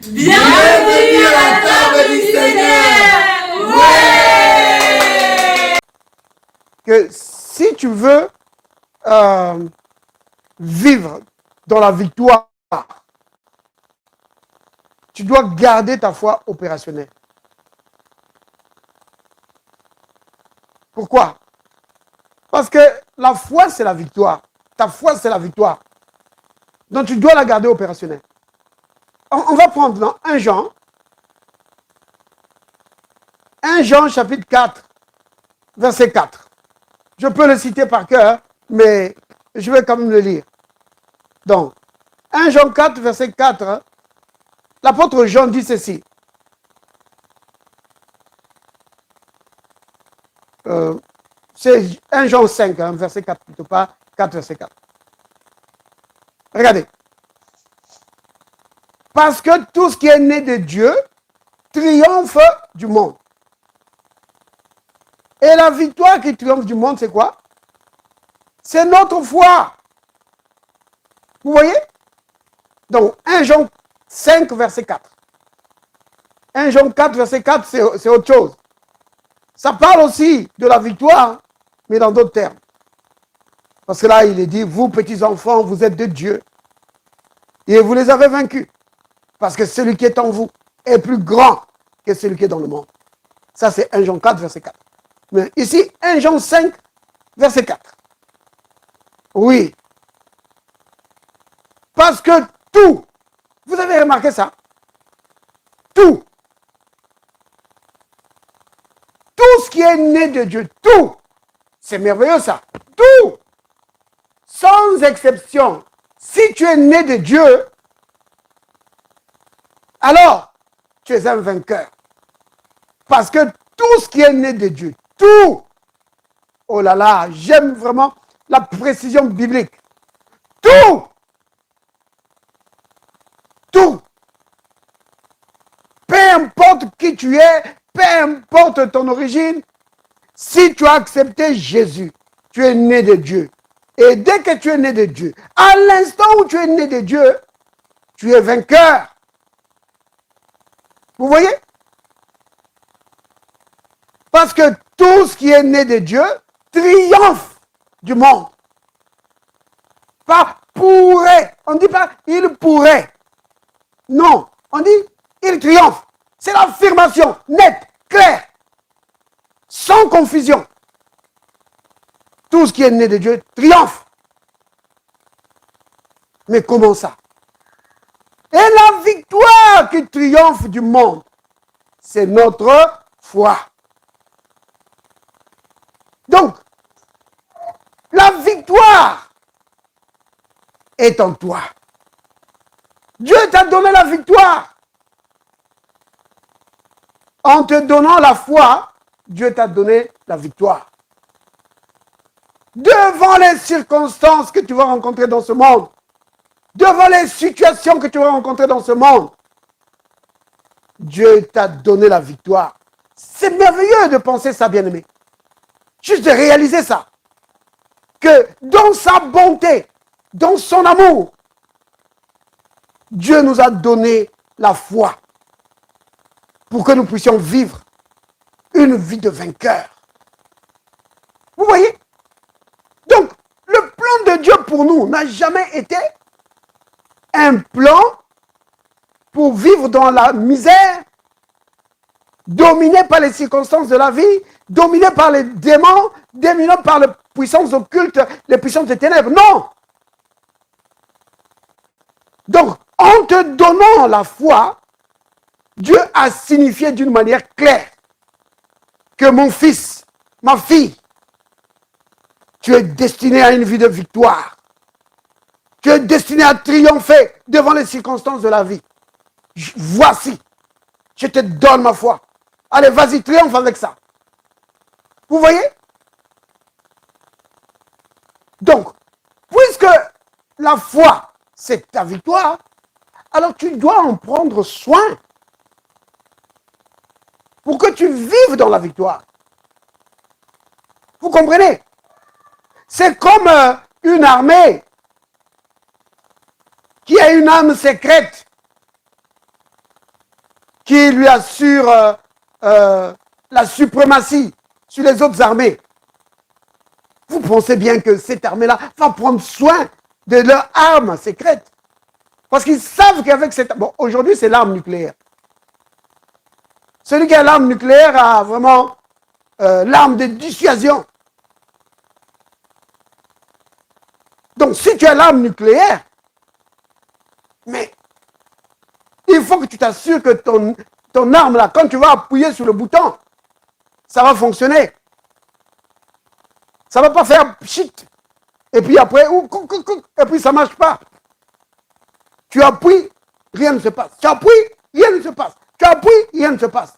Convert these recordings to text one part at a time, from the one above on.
Bienvenue à la table du Seigneur. Ouais! Que si tu veux vivre dans la victoire, tu dois garder ta foi opérationnelle. Pourquoi? Parce que la foi, c'est la victoire. Ta foi, c'est la victoire. Donc, tu dois la garder opérationnelle. On va prendre dans 1 Jean. 1 Jean, chapitre 4, verset 4. Je peux le citer par cœur, mais je vais quand même le lire. Donc, 1 Jean 4, verset 4, l'apôtre Jean dit ceci. C'est 1 Jean 5, verset 4, plutôt pas 4, verset 4. Regardez. Parce que tout ce qui est né de Dieu triomphe du monde. Et la victoire qui triomphe du monde, c'est quoi? C'est notre foi. Vous voyez? Donc, 1 Jean 5, verset 4. 1 Jean 4, verset 4, c'est autre chose. Ça parle aussi de la victoire, mais dans d'autres termes. Parce que là, il est dit, vous, petits enfants, vous êtes de Dieu. Et vous les avez vaincus. Parce que celui qui est en vous est plus grand que celui qui est dans le monde. Ça, c'est 1 Jean 4, verset 4. Mais ici, 1 Jean 5, verset 4. Oui. Parce que tout, vous avez remarqué ça? Tout ce qui est né de Dieu, tout, c'est merveilleux ça, tout, sans exception, si tu es né de Dieu, alors tu es un vainqueur. Parce que tout ce qui est né de Dieu, tout, oh là là, j'aime vraiment la précision biblique, tout, peu importe qui tu es, peu importe ton origine, si tu as accepté Jésus, tu es né de Dieu. Et dès que tu es né de Dieu, à l'instant où tu es né de Dieu, tu es vainqueur. Vous voyez? Parce que tout ce qui est né de Dieu triomphe du monde. Pas pourrait. On ne dit pas il pourrait. Non, on dit il triomphe. C'est l'affirmation nette, claire, sans confusion. Tout ce qui est né de Dieu triomphe. Mais comment ça? Et la victoire qui triomphe du monde, c'est notre foi. Donc, la victoire est en toi. Dieu t'a donné la victoire. En te donnant la foi, Dieu t'a donné la victoire. Devant les circonstances que tu vas rencontrer dans ce monde, devant les situations que tu vas rencontrer dans ce monde, Dieu t'a donné la victoire. C'est merveilleux de penser ça, bien-aimé. Juste de réaliser ça. Que dans sa bonté, dans son amour, Dieu nous a donné la foi pour que nous puissions vivre une vie de vainqueur. Vous voyez? Donc, le plan de Dieu pour nous n'a jamais été un plan pour vivre dans la misère, dominé par les circonstances de la vie, dominé par les démons, dominé par les puissances occultes, les puissances des ténèbres. Non! Donc, en te donnant la foi, Dieu a signifié d'une manière claire que mon fils, ma fille, tu es destiné à une vie de victoire. Tu es destiné à triompher devant les circonstances de la vie. Voici, je te donne ma foi. Allez, vas-y, triomphe avec ça. Vous voyez? Donc, puisque la foi, c'est ta victoire, alors tu dois en prendre soin pour que tu vives dans la victoire. Vous comprenez? C'est comme une armée qui a une arme secrète qui lui assure la suprématie sur les autres armées. Vous pensez bien que cette armée-là va prendre soin de leurs armes secrètes. Parce qu'ils savent qu'avec cette... Bon, aujourd'hui, c'est l'arme nucléaire. Celui qui a l'arme nucléaire a vraiment l'arme de dissuasion. Donc, si tu as l'arme nucléaire, mais il faut que tu t'assures que ton arme, là, quand tu vas appuyer sur le bouton, ça va fonctionner. Ça ne va pas faire shit. Et puis après, et puis ça ne marche pas. Tu appuies, rien ne se passe. Tu appuies, rien ne se passe. Tu appuies, rien ne se passe.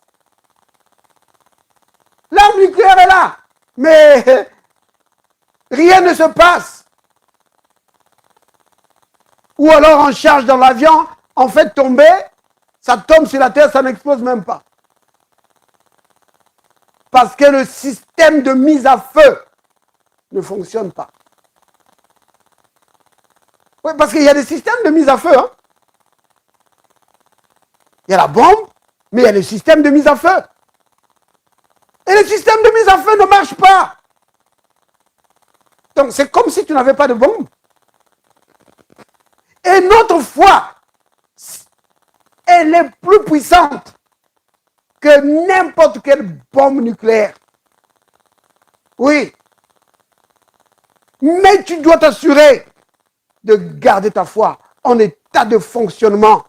L'arme nucléaire est là, mais rien ne se passe. Ou alors on charge dans l'avion, on fait tomber, ça tombe sur la terre, ça n'explose même pas. Parce que le système de mise à feu ne fonctionne pas. Oui, parce qu'il y a des systèmes de mise à feu. Hein. Il y a la bombe, mais il y a le système de mise à feu. Et le système de mise à feu ne marche pas. Donc c'est comme si tu n'avais pas de bombe. Et notre foi, elle est plus puissante que n'importe quelle bombe nucléaire. Oui. Mais tu dois t'assurer de garder ta foi en état de fonctionnement.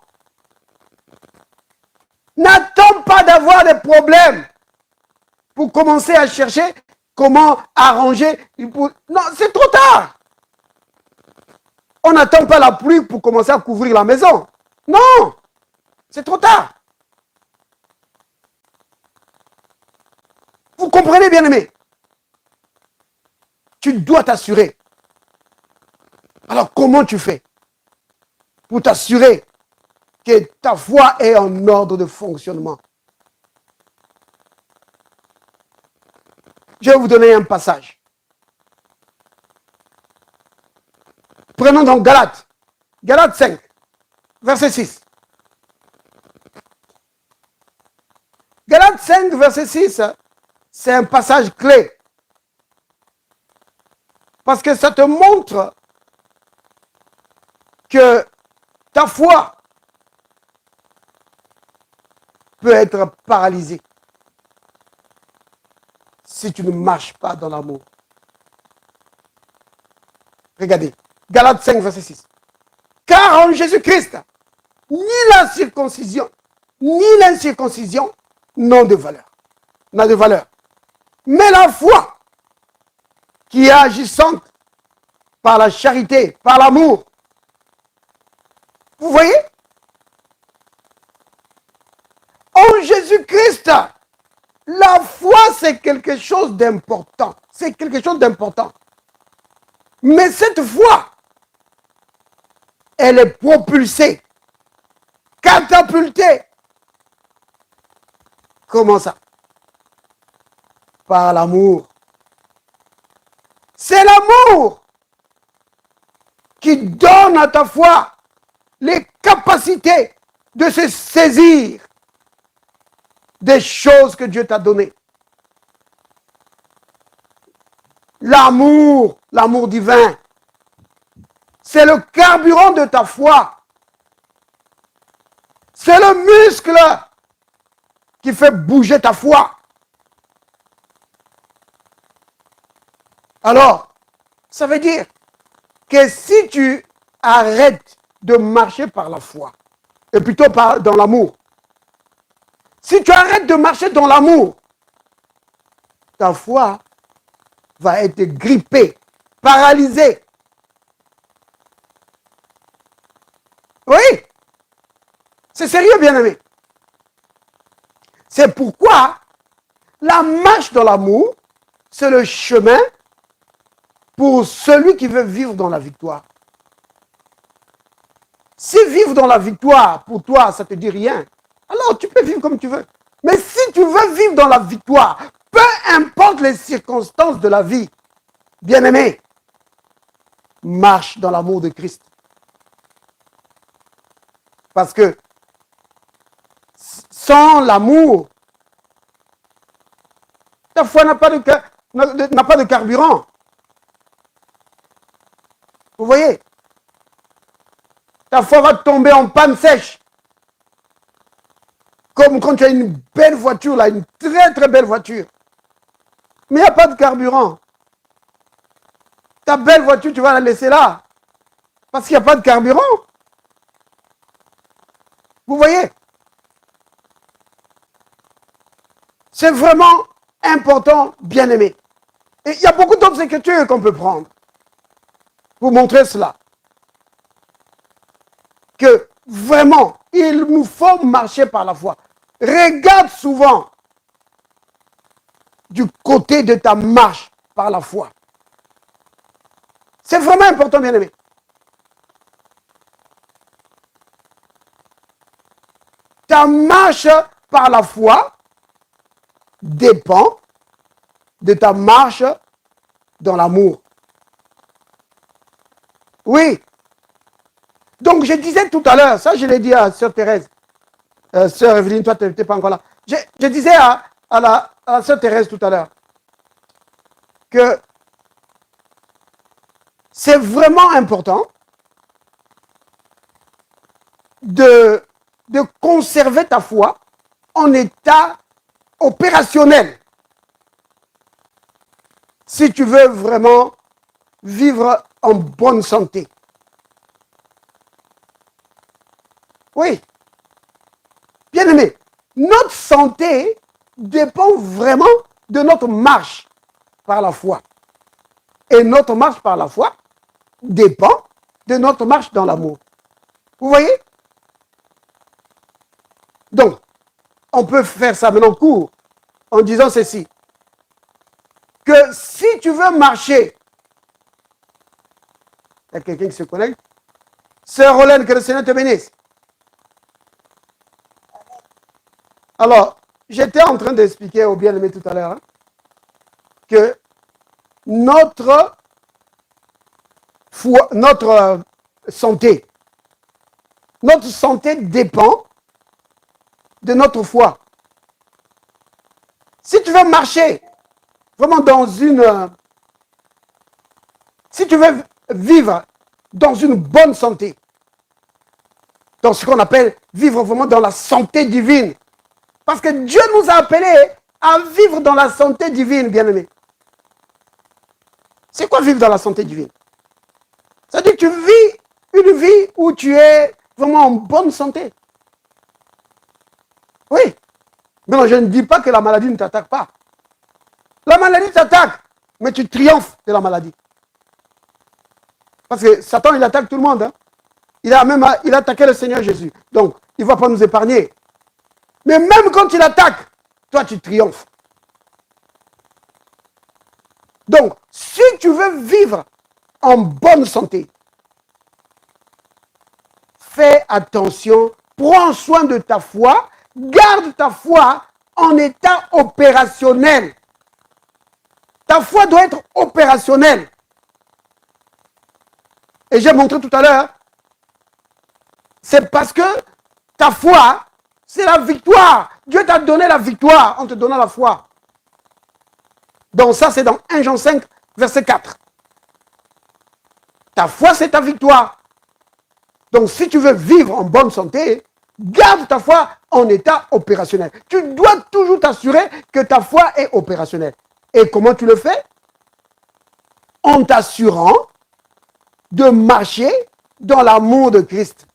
N'attends pas d'avoir des problèmes pour commencer à chercher comment arranger. Non, c'est trop tard. On n'attend pas la pluie pour commencer à couvrir la maison. Non, c'est trop tard. Vous comprenez, bien-aimé? Tu dois t'assurer. Alors, comment tu fais pour t'assurer que ta foi est en ordre de fonctionnement? Je vais vous donner un passage. Prenons donc Galates. Galates 5, verset 6. Galates 5, verset 6, c'est un passage clé. Parce que ça te montre que ta foi peut être paralysée si tu ne marches pas dans l'amour. Regardez, Galates 5, verset 6. Car en Jésus-Christ, ni la circoncision, ni l'incirconcision n'ont de valeur. N'a de valeur. Mais la foi qui est agissante par la charité, par l'amour. Vous voyez? En Jésus-Christ, la foi, c'est quelque chose d'important. C'est quelque chose d'important. Mais cette foi, elle est propulsée, catapultée. Comment ça? Par l'amour. C'est l'amour qui donne à ta foi les capacités de se saisir des choses que Dieu t'a données. L'amour, l'amour divin, c'est le carburant de ta foi. C'est le muscle qui fait bouger ta foi. Alors, ça veut dire que si tu arrêtes de marcher par la foi, et plutôt dans l'amour, si tu arrêtes de marcher dans l'amour, ta foi va être grippée, paralysée. Oui, c'est sérieux, bien-aimé. C'est pourquoi la marche dans l'amour, c'est le chemin pour celui qui veut vivre dans la victoire. Si vivre dans la victoire, pour toi, ça ne te dit rien, alors tu peux vivre comme tu veux. Mais si tu veux vivre dans la victoire, peu importe les circonstances de la vie, bien-aimé, marche dans l'amour de Christ. Parce que sans l'amour, ta foi n'a pas de carburant. Vous voyez? Ta foi va tomber en panne sèche. Comme quand tu as une belle voiture, là, une très très belle voiture. Mais il n'y a pas de carburant. Ta belle voiture, tu vas la laisser là. Parce qu'il n'y a pas de carburant. Vous voyez? C'est vraiment important, bien aimé. Et il y a beaucoup d'autres écritures qu'on peut prendre pour montrer cela. Que vraiment, il nous faut marcher par la foi. Regarde souvent du côté de ta marche par la foi. C'est vraiment important, bien aimé. Ta marche par la foi dépend de ta marche dans l'amour. Oui. Donc, je disais tout à l'heure, ça je l'ai dit à Sœur Thérèse. Sœur Evelyne, toi, tu n'étais pas encore là. Je disais à la Sœur Thérèse tout à l'heure que c'est vraiment important de conserver ta foi en état opérationnel. Si tu veux vraiment vivre en bonne santé. Oui. Bien aimé, notre santé dépend vraiment de notre marche par la foi. Et notre marche par la foi dépend de notre marche dans l'amour. Vous voyez? Donc, on peut faire ça maintenant court en disant ceci. Que si tu veux marcher, il y a quelqu'un qui se connecte. Sœur Rolène, que le Seigneur te bénisse. Alors, j'étais en train d'expliquer au bien-aimé tout à l'heure que notre santé dépend de notre foi. Si tu veux marcher vraiment si tu veux vivre dans une bonne santé, dans ce qu'on appelle vivre vraiment dans la santé divine, parce que Dieu nous a appelés à vivre dans la santé divine, bien-aimés. C'est quoi vivre dans la santé divine? C'est-à-dire que tu vis une vie où tu es vraiment en bonne santé. Oui. Non, je ne dis pas que la maladie ne t'attaque pas. La maladie t'attaque, mais tu triomphes de la maladie. Parce que Satan, il attaque tout le monde. Hein. Il a attaqué le Seigneur Jésus. Donc, il ne va pas nous épargner. Mais même quand il attaque, toi, tu triomphes. Donc, si tu veux vivre en bonne santé, fais attention, prends soin de ta foi, garde ta foi en état opérationnel. Ta foi doit être opérationnelle. Et j'ai montré tout à l'heure, c'est parce que ta foi, c'est la victoire. Dieu t'a donné la victoire en te donnant la foi. Donc ça, c'est dans 1 Jean 5, verset 4. Ta foi, c'est ta victoire. Donc si tu veux vivre en bonne santé, garde ta foi en état opérationnel. Tu dois toujours t'assurer que ta foi est opérationnelle. Et comment tu le fais? En t'assurant de marcher dans l'amour de Christ.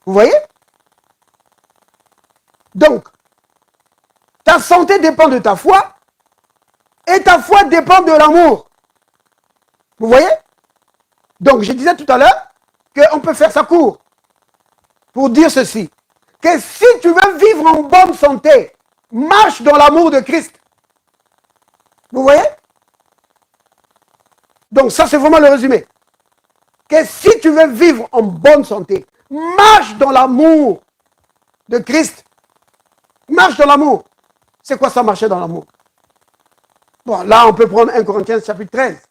Vous voyez? Donc, ta santé dépend de ta foi et ta foi dépend de l'amour. Vous voyez? Donc, je disais tout à l'heure qu'on peut faire ça court pour dire ceci, que si tu veux vivre en bonne santé, marche dans l'amour de Christ. Vous voyez? Donc, ça, c'est vraiment le résumé. Que si tu veux vivre en bonne santé, marche dans l'amour de Christ. Marche dans l'amour. C'est quoi ça, marcher dans l'amour? Bon, là, on peut prendre 1 Corinthiens chapitre 13.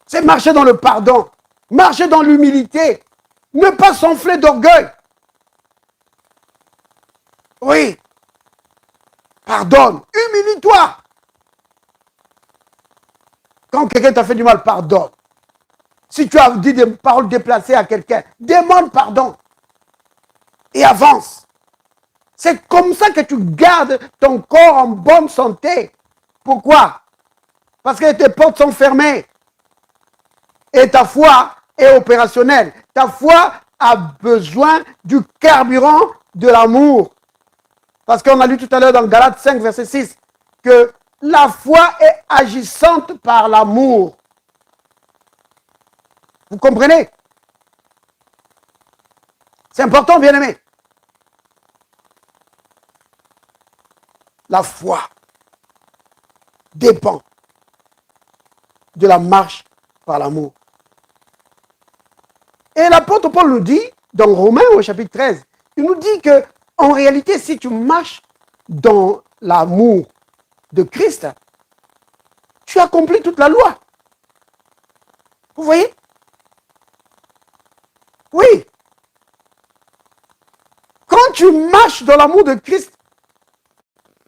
C'est marcher dans le pardon. Marcher dans l'humilité. Ne pas s'enfler d'orgueil. Oui. Pardonne. Humilie-toi. Quand quelqu'un t'a fait du mal, pardonne. Si tu as dit des paroles déplacées à quelqu'un, demande pardon. Et avance. C'est comme ça que tu gardes ton corps en bonne santé. Pourquoi? Parce que tes portes sont fermées. Et ta foi est opérationnelle. Ta foi a besoin du carburant de l'amour. Parce qu'on a lu tout à l'heure dans Galates 5, verset 6, que la foi est agissante par l'amour. Vous comprenez? C'est important, bien-aimé. La foi dépend de la marche par l'amour. Et l'apôtre Paul nous dit, dans Romains au chapitre 13, il nous dit que, en réalité, si tu marches dans l'amour de Christ, tu accomplis toute la loi. Vous voyez? Oui. Quand tu marches dans l'amour de Christ,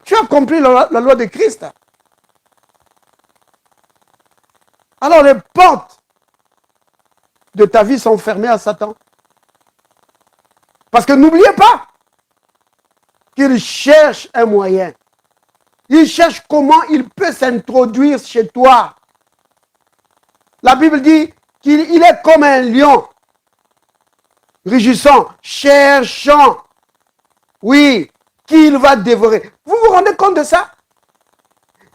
tu accomplis la loi de Christ. Alors les portes de ta vie sont fermées à Satan. Parce que n'oubliez pas qu'il cherche un moyen. Il cherche comment il peut s'introduire chez toi. La Bible dit qu'il est comme un lion, rugissant, cherchant, oui, qu'il va dévorer. Vous vous rendez compte de ça?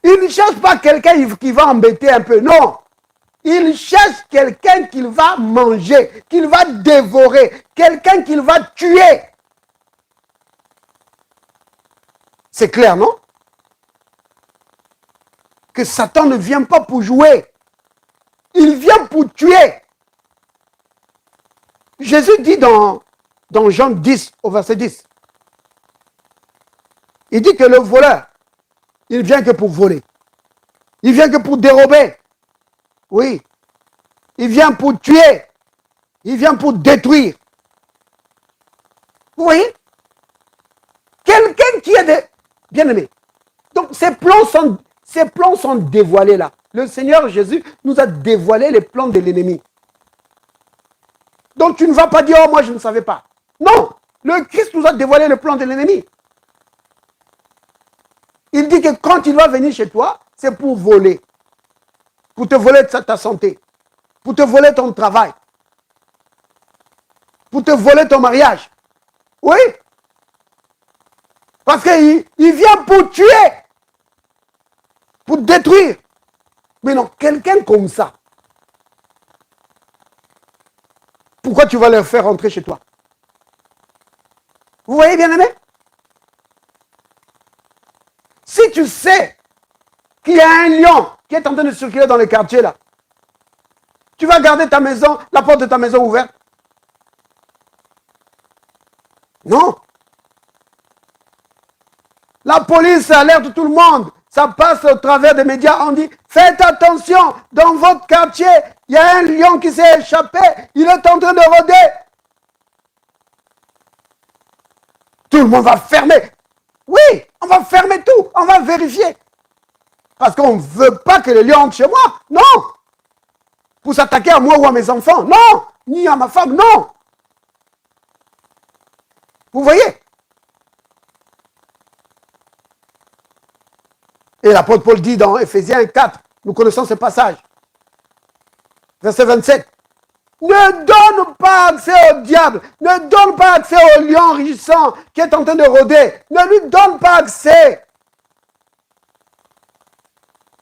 Il ne cherche pas quelqu'un qui va embêter un peu, non. Il cherche quelqu'un qu'il va manger, qu'il va dévorer, quelqu'un qu'il va tuer. C'est clair, non? Que Satan ne vient pas pour jouer. Il vient pour tuer. Jésus dit dans Jean 10, au verset 10, il dit que le voleur, il vient que pour voler. Il vient que pour dérober. Oui. Il vient pour tuer. Il vient pour détruire. Vous voyez? Quelqu'un qui a des... Bien-aimé. Donc ces plans sont dévoilés là. Le Seigneur Jésus nous a dévoilé les plans de l'ennemi. Donc tu ne vas pas dire, oh moi je ne savais pas. Non, le Christ nous a dévoilé le plan de l'ennemi. Il dit que quand il va venir chez toi, c'est pour voler. Pour te voler ta santé. Pour te voler ton travail. Pour te voler ton mariage. Oui. Parce qu'il vient pour tuer. Pour détruire. Mais non, quelqu'un comme ça. Pourquoi tu vas leur faire rentrer chez toi? Vous voyez, bien-aimé? Si tu sais qu'il y a un lion qui est en train de circuler dans le quartier là, tu vas garder ta maison, la porte de ta maison ouverte? Non. La police alerte tout le monde. Ça passe au travers des médias. On dit, faites attention, dans votre quartier, il y a un lion qui s'est échappé. Il est en train de rôder. Tout le monde va fermer. Oui, on va fermer tout. On va vérifier. Parce qu'on ne veut pas que le lion entre chez moi. Non. Pour s'attaquer à moi ou à mes enfants. Non. Ni à ma femme. Non. Vous voyez? Et l'apôtre Paul dit dans Ephésiens 4, nous connaissons ce passage, verset 27, ne donne pas accès au diable, ne donne pas accès au lion rugissant qui est en train de rôder, ne lui donne pas accès.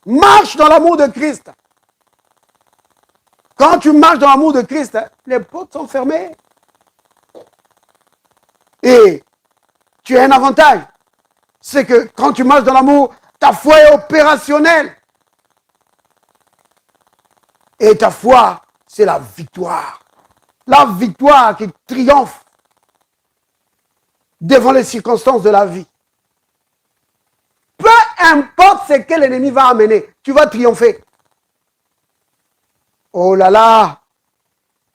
Marche dans l'amour de Christ. Quand tu marches dans l'amour de Christ, les portes sont fermées. Et tu as un avantage, c'est que quand tu marches dans l'amour, ta foi est opérationnelle. Et ta foi, c'est la victoire. La victoire qui triomphe devant les circonstances de la vie. Peu importe ce que l'ennemi va amener, tu vas triompher. Oh là là.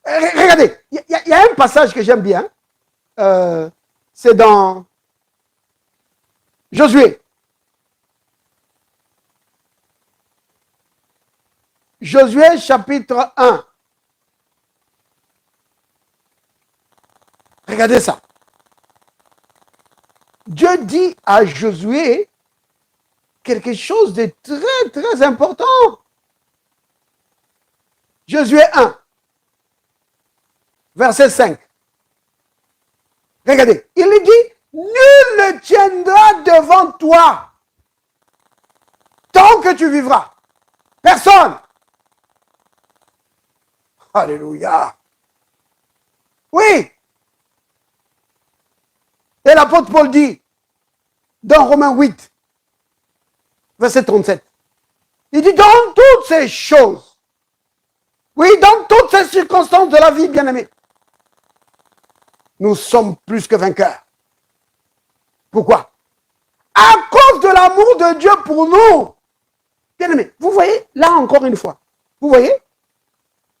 Regardez, il y a un passage que j'aime bien. C'est dans Josué. Josué chapitre 1. Regardez ça. Dieu dit à Josué quelque chose de très, très important. Josué 1, verset 5. Regardez, il lui dit, nul ne tiendra devant toi tant que tu vivras. Personne. Alléluia. Oui. Et l'apôtre Paul dit, dans Romains 8, verset 37, il dit, dans toutes ces choses, oui, dans toutes ces circonstances de la vie, bien-aimés, nous sommes plus que vainqueurs. Pourquoi? À cause de l'amour de Dieu pour nous. Bien-aimés, vous voyez, là encore une fois, vous voyez,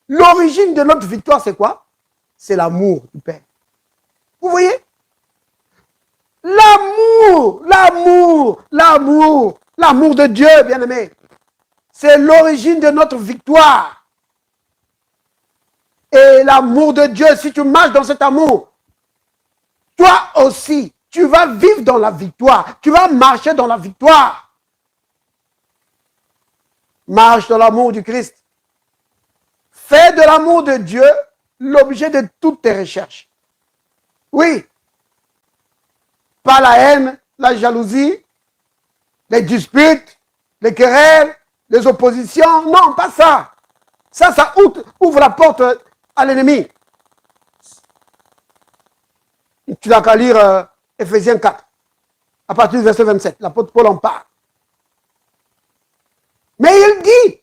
l'origine de notre victoire, c'est quoi? C'est l'amour du Père. Vous voyez? L'amour, l'amour, l'amour, l'amour de Dieu, bien-aimé. C'est l'origine de notre victoire. Et l'amour de Dieu, si tu marches dans cet amour, toi aussi, tu vas vivre dans la victoire. Tu vas marcher dans la victoire. Marche dans l'amour du Christ. Fais de l'amour de Dieu l'objet de toutes tes recherches. Oui. Pas la haine, la jalousie, les disputes, les querelles, les oppositions. Non, pas ça. Ça ouvre la porte à l'ennemi. Tu n'as qu'à lire Ephésiens 4, à partir du verset 27. L'apôtre Paul en parle. Mais il dit,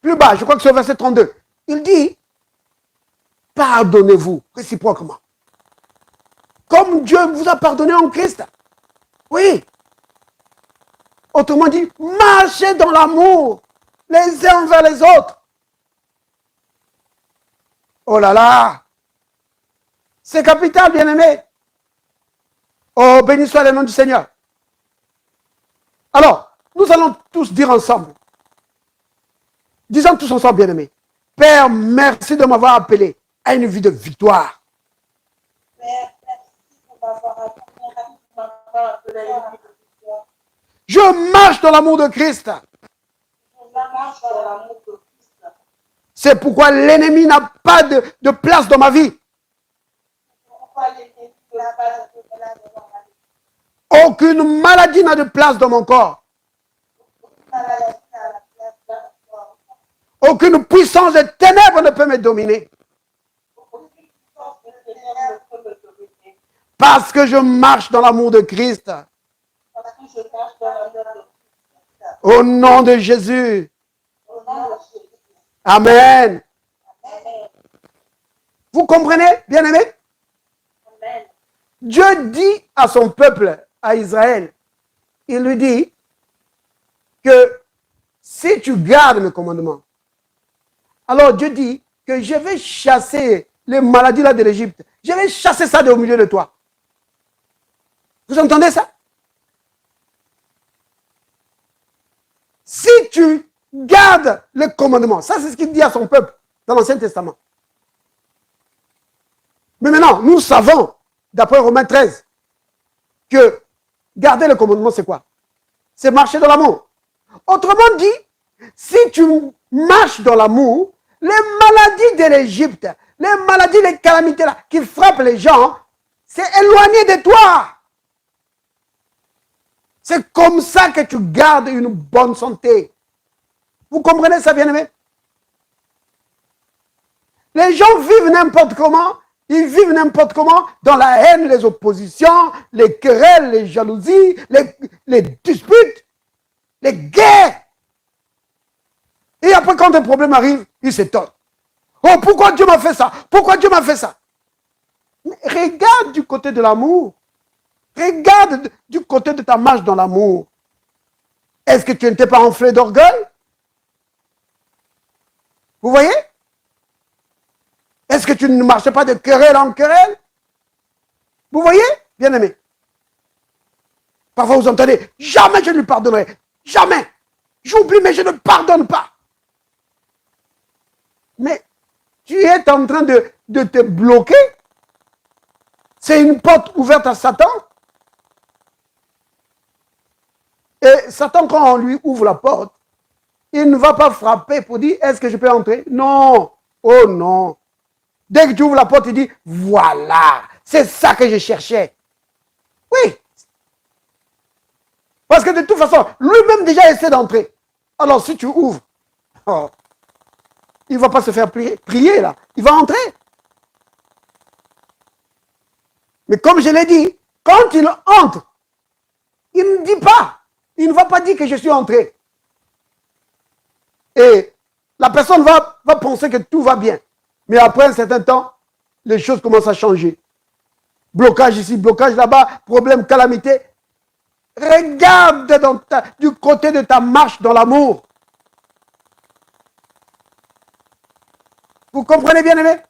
plus bas, je crois que c'est au verset 32, il dit, pardonnez-vous réciproquement. Comme Dieu vous a pardonné en Christ. Oui. Autrement dit, marchez dans l'amour, les uns envers les autres. Oh là là. C'est capital, bien-aimé. Oh, béni soit le nom du Seigneur. Alors, nous allons tous dire ensemble. Disons tous ensemble, bien-aimés. Père, merci de m'avoir appelé à une vie de victoire. Père, merci pour m'avoir appelé à une vie de victoire. Je marche dans l'amour de Christ. Je marche dans l'amour de Christ. C'est pourquoi l'ennemi n'a pas de place dans ma vie. Pourquoi l'ennemi n'a pas de place dans ma vie? Aucune maladie n'a de place dans mon corps. Aucune maladie n'a la place dans mon corps. Aucune puissance de ténèbres ne peut me dominer. Aucune puissance de ténèbres ne peut me dominer. Parce que je marche dans l'amour de Christ. Parce que je marche dans l'amour de Christ. Au nom de Jésus. Au nom de Jésus. Amen. Amen. Vous comprenez, bien-aimés? Amen. Dieu dit à son peuple, à Israël, il lui dit que si tu gardes mes commandements, alors Dieu dit que je vais chasser les maladies là de l'Égypte. Je vais chasser ça au milieu de toi. Vous entendez ça? Si tu gardes les commandements, ça c'est ce qu'il dit à son peuple dans l'Ancien Testament. Mais maintenant, nous savons, d'après Romains 13, que garder le commandement, c'est quoi? C'est marcher dans l'amour. Autrement dit, si tu marches dans l'amour, les maladies de l'Égypte, les maladies, les calamités là, qui frappent les gens, c'est éloigné de toi. C'est comme ça que tu gardes une bonne santé. Vous comprenez ça, bien-aimé? Les gens vivent n'importe comment. Ils vivent n'importe comment dans la haine, les oppositions, les querelles, les jalousies, les disputes, les guerres. Et après, quand un problème arrive, ils s'étonnent. Oh, pourquoi Dieu m'a fait ça? Pourquoi Dieu m'a fait ça? Mais regarde du côté de l'amour. Regarde du côté de ta marche dans l'amour. Est-ce que tu n'étais pas enflé d'orgueil? Vous voyez? Est-ce que tu ne marchais pas de querelle en querelle? Vous voyez, bien-aimé? Parfois, vous entendez, jamais je ne lui pardonnerai. Jamais. J'oublie, mais je ne pardonne pas. Mais tu es en train de te bloquer. C'est une porte ouverte à Satan. Et Satan, quand on lui ouvre la porte, il ne va pas frapper pour dire, est-ce que je peux entrer? Non. Oh non. Dès que tu ouvres la porte, il dit, voilà, c'est ça que je cherchais. Oui. Parce que de toute façon, lui-même déjà essaie d'entrer. Alors si tu ouvres, oh, il ne va pas se faire prier là. Il va entrer. Mais comme je l'ai dit, quand il entre, il ne dit pas. Il ne va pas dire que je suis entré. Et la personne va penser que tout va bien. Mais après un certain temps, les choses commencent à changer. Blocage ici, blocage là-bas, problème, calamité. Regarde du côté de ta marche dans l'amour. Vous comprenez bien, aimé?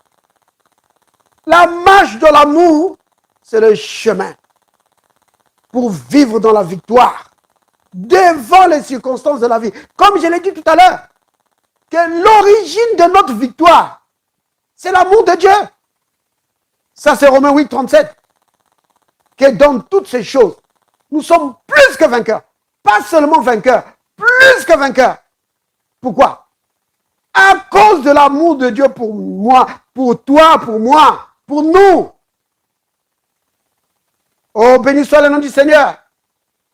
La marche dans l'amour, c'est le chemin pour vivre dans la victoire devant les circonstances de la vie. Comme je l'ai dit tout à l'heure, que l'origine de notre victoire, c'est l'amour de Dieu. Ça, c'est Romains 8, 37. Que dans toutes ces choses, nous sommes plus que vainqueurs. Pas seulement vainqueurs, plus que vainqueurs. Pourquoi? À cause de l'amour de Dieu pour moi, pour toi, pour moi, pour nous. Oh, béni soit le nom du Seigneur.